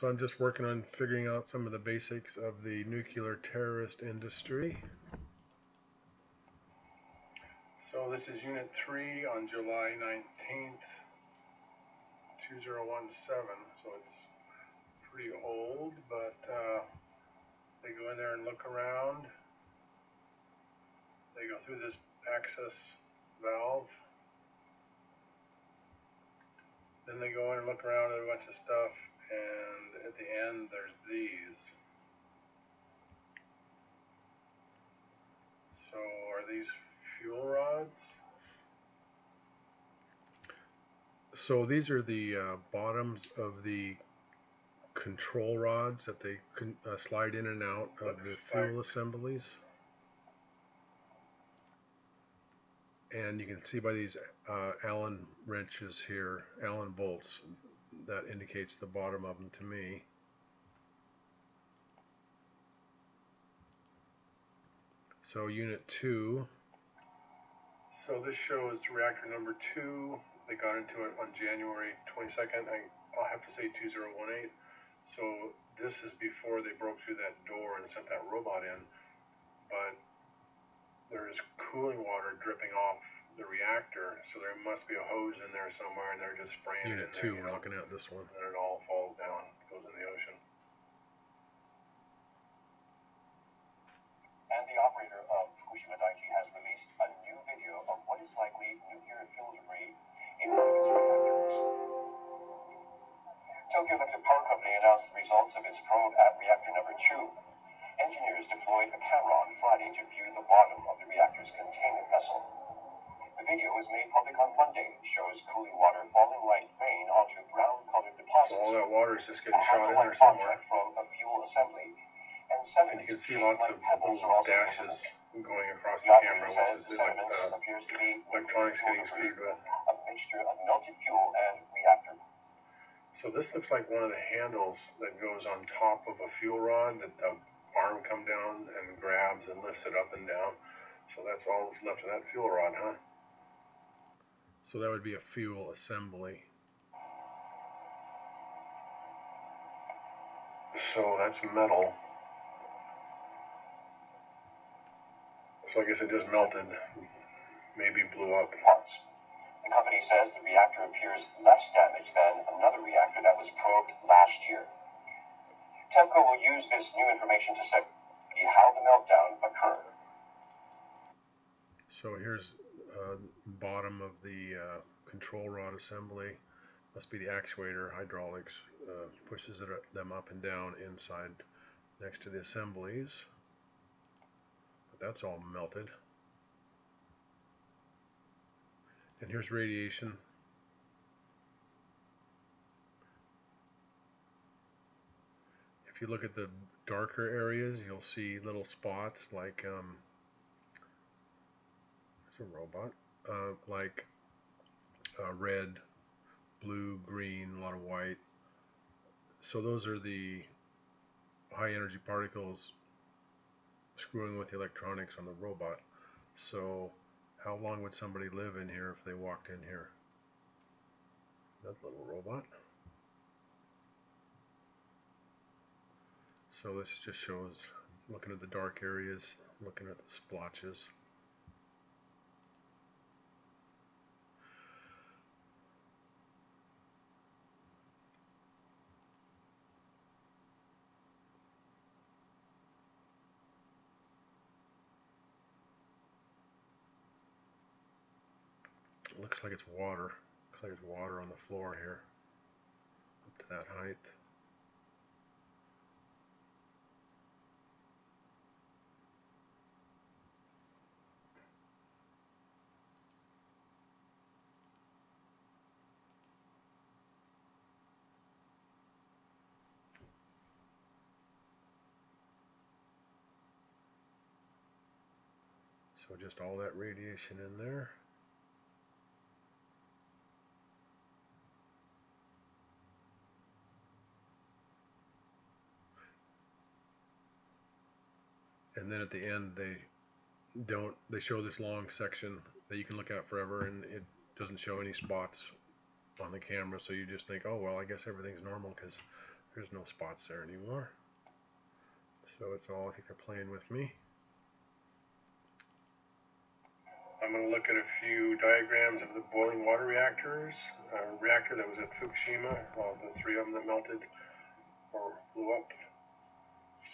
So I'm just working on figuring out some of the basics of the nuclear terrorist industry. So this is Unit 3 on July 19th, 2017. So it's pretty old, but they go in there and look around. They go through this access valve. Then they go in and look around at a bunch of stuff, and at the end there's these. So are these fuel rods? So these are the bottoms of the control rods that they slide in and out of the fuel assemblies. And you can see by these Allen wrenches here, Allen bolts, that indicates the bottom of them to me. So Unit 2. So this shows reactor number 2. They got into it on January 22nd. I'll have to say 2018. So this is before they broke through that door and sent that robot in. But there's cooling water dripping off the reactor, so there must be a hose in there somewhere, and they're just spraying it in there. Unit 2, we're looking at this one. And it all falls down, goes in the ocean. And the operator of Fukushima Daiichi has released a new video of what is likely nuclear fuel debris in one of its reactors. Tokyo Electric Power Company announced the results of its probe at reactor number 2. Engineers deployed a camera on Friday to view the bottom of the reactor's containment vessel. The video was made public on Monday. It shows cooling water falling like rain onto brown-colored deposits. So all that water is just getting shot in there somewhere. From a fuel assembly, and you can see lots of little dashes going across the camera, which is like electronics getting screwed with. A mixture of melted fuel and reactor. So this looks like one of the handles that goes on top of a fuel rod that the arm comes down and grabs and lifts it up and down. So that's all that's left of that fuel rod, huh? So that would be a fuel assembly. So that's metal. So I guess it just melted, maybe blew up. Parts. The company says the reactor appears less damaged than another reactor that was probed last year. TEMCO will use this new information to study how the meltdown occurred. So here's bottom of the control rod assembly. Must be the actuator, hydraulics, pushes them up and down inside next to the assemblies. But that's all melted. And here's radiation. If you look at the darker areas, you'll see little spots like there's a robot, like red, blue, green, a lot of white. So those are the high energy particles screwing with the electronics on the robot. So how long would somebody live in here if they walked in here? That little robot. So this just shows, looking at the dark areas, looking at the splotches. Looks like it's water. Looks like it's water on the floor here, up to that height. So just all that radiation in there. And then at the end they show this long section that you can look at forever, and it doesn't show any spots on the camera, so you just think, oh well, I guess everything's normal because There's no spots there anymore. So it's all, I think they're playing with me. I'm going to look at a few diagrams of the boiling water reactors. A reactor that was at Fukushima, the three of them that melted or blew up.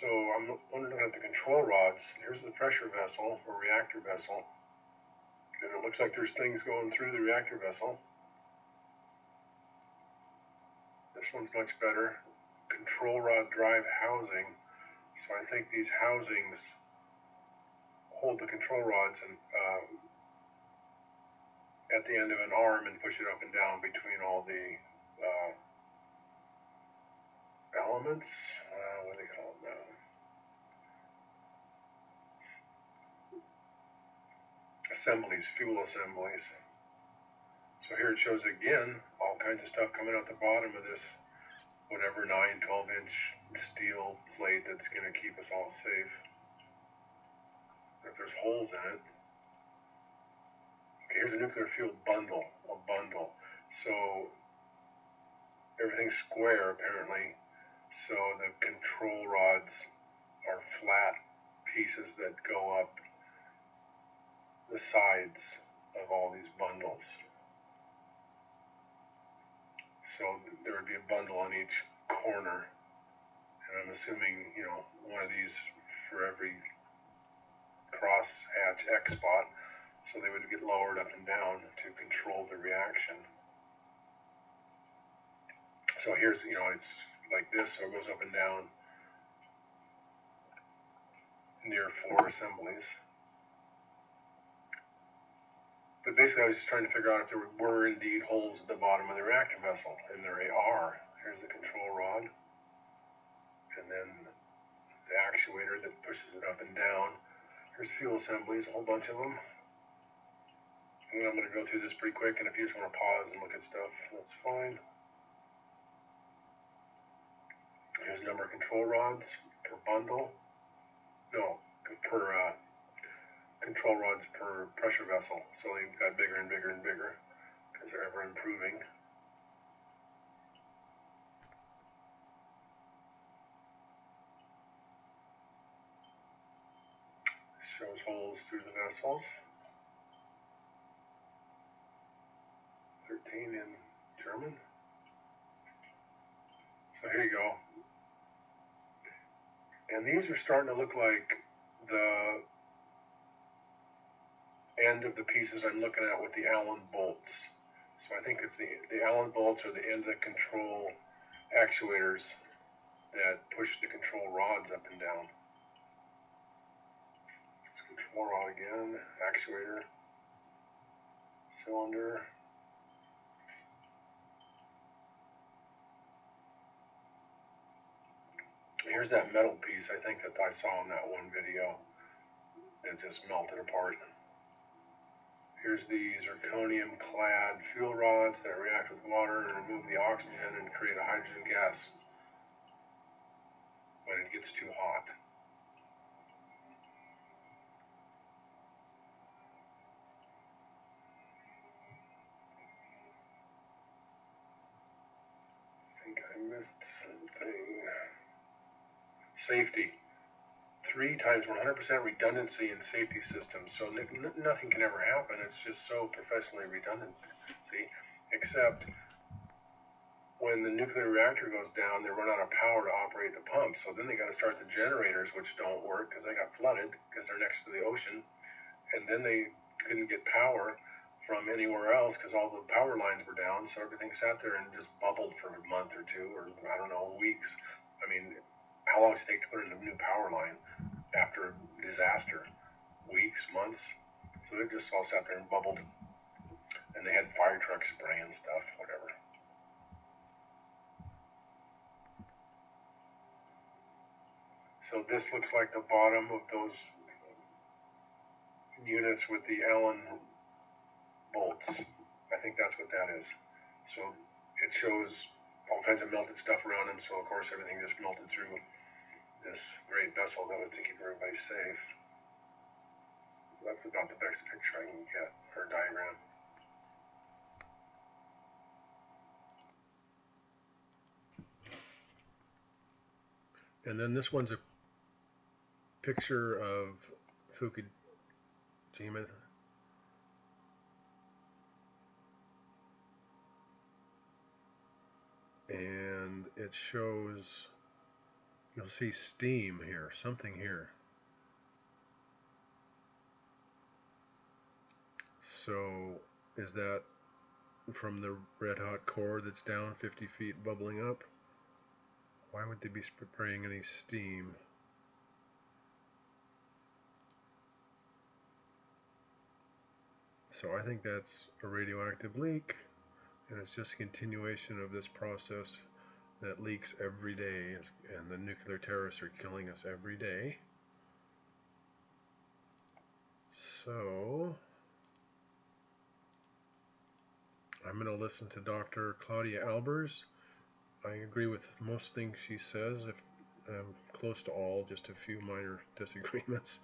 So I'm looking at the control rods. Here's the pressure vessel or reactor vessel. And it looks like there's things going through the reactor vessel. This one's much better. Control rod drive housing. So I think these housings hold the control rods and at the end of an arm and push it up and down between all the elements. What do they call them now? Assemblies, fuel assemblies. So here it shows again all kinds of stuff coming out the bottom of this whatever 9-12-inch steel plate that's going to keep us all safe. If there's holes in it. Okay, here's a nuclear fuel bundle, a bundle. So everything's square apparently. So the control rods are flat pieces that go up the sides of all these bundles. So there would be a bundle on each corner, and I'm assuming, you know, one of these for every cross hatch X spot, so they would get lowered up and down to control the reaction. So here's, you know, it's like this, so it goes up and down near 4 assemblies. But basically I was just trying to figure out if there were indeed holes at the bottom of the reactor vessel, and there are. Here's the control rod, and then the actuator that pushes it up and down. Here's fuel assemblies, a whole bunch of them. And I'm going to go through this pretty quick, and if you just want to pause and look at stuff, that's fine. Here's the number of control rods per bundle. No, per control rods per pressure vessel. So they've got bigger and bigger and bigger because they're ever improving. Shows holes through the vessels. 13 in German. So here you go. And these are starting to look like the end of the pieces I'm looking at with the Allen bolts. So I think it's the Allen bolts or the end of the control actuators that push the control rods up and down. Control rod again, actuator, cylinder. Here's that metal piece I think that I saw in that one video that just melted apart. Here's the zirconium clad fuel rods that react with water and remove the oxygen and create a hydrogen gas when it gets too hot. I think I missed something. Safety. 3 times 100% redundancy in safety systems. So nothing can ever happen. It's just so professionally redundant. See, except when the nuclear reactor goes down, they run out of power to operate the pumps. So then they got to start the generators, which don't work because they got flooded because they're next to the ocean. And then they couldn't get power from anywhere else because all the power lines were down. So everything sat there and just bubbled for a month or two, or I don't know, weeks. I mean, how long does it take to put in a new power line after a disaster? Weeks, months? So they just all sat there and bubbled. And they had fire trucks spraying stuff, whatever. So this looks like the bottom of those units with the Allen bolts. I think that's what that is. So it shows all kinds of melted stuff around them, so of course everything just melted through this great vessel that was to keep everybody safe. That's about the best picture I can get, or diagram. And then this one's a picture of Fukushima. And it shows, you'll see steam here, something here. So is that from the red hot core that's down 50 feet bubbling up? Why would they be spraying any steam? So I think that's a radioactive leak, and it's just a continuation of this process that leaks every day, and the nuclear terrorists are killing us every day. So I'm going to listen to Dr. Claudia Albers. I agree with most things she says, if close to all, just a few minor disagreements,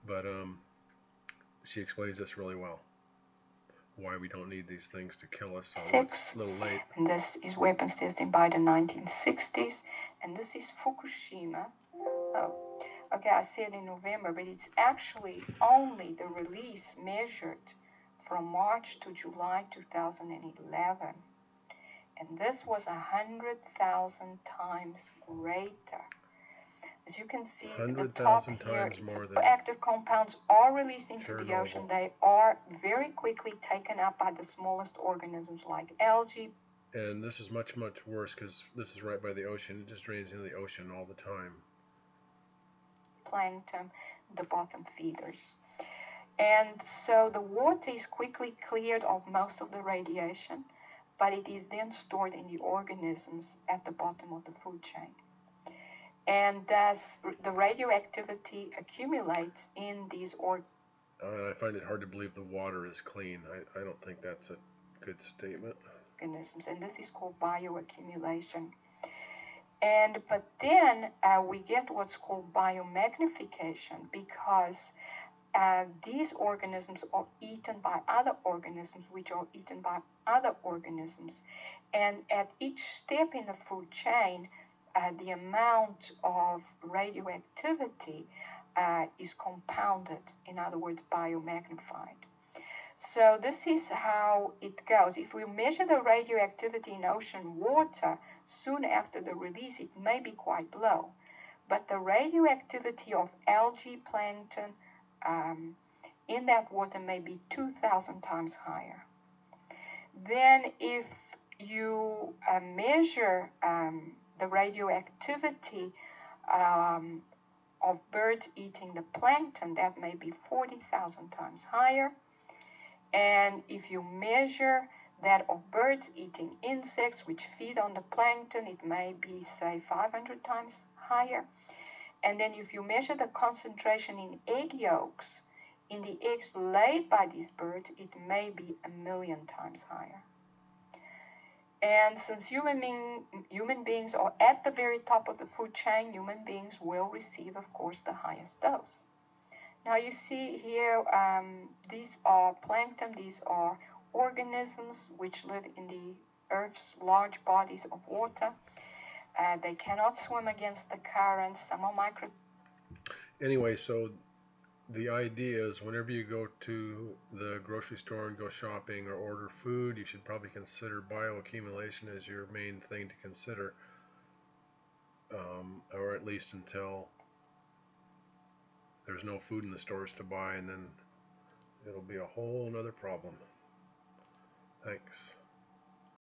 but she explains this really well. Why we don't need these things to kill us. So it's a little late. And this is weapons testing by the 1960s, and this is Fukushima. Oh, okay, I said in November, but it's actually only the release measured from March to July 2011. And this was 100,000 times greater. As you can see at the top here, active compounds are released into the ocean. They are very quickly taken up by the smallest organisms like algae. And this is much, much worse because this is right by the ocean. It just drains into the ocean all the time. Plankton, the bottom feeders. And so the water is quickly cleared of most of the radiation, but it is then stored in the organisms at the bottom of the food chain. And as the radioactivity accumulates in these I find it hard to believe the water is clean. I don't think that's a good statement. Organisms, and this is called bioaccumulation. But then we get what's called biomagnification, because these organisms are eaten by other organisms, which are eaten by other organisms. And at each step in the food chain, the amount of radioactivity is compounded, in other words, biomagnified. So this is how it goes. If we measure the radioactivity in ocean water soon after the release, it may be quite low. But the radioactivity of algae, plankton, in that water may be 2,000 times higher. Then if you measure the radioactivity of birds eating the plankton, that may be 40,000 times higher. And if you measure that of birds eating insects which feed on the plankton, it may be, say, 500 times higher. And then if you measure the concentration in egg yolks in the eggs laid by these birds, it may be 1,000,000 times higher. And since human beings are at the very top of the food chain, human beings will receive, of course, the highest dose. Now you see here, these are plankton, these are organisms which live in the Earth's large bodies of water. They cannot swim against the currents. Some are micro. Anyway, so the idea is whenever you go to the grocery store and go shopping or order food, you should probably consider bioaccumulation as your main thing to consider, or at least until there's no food in the stores to buy, and then it'll be a whole nother problem. Thanks.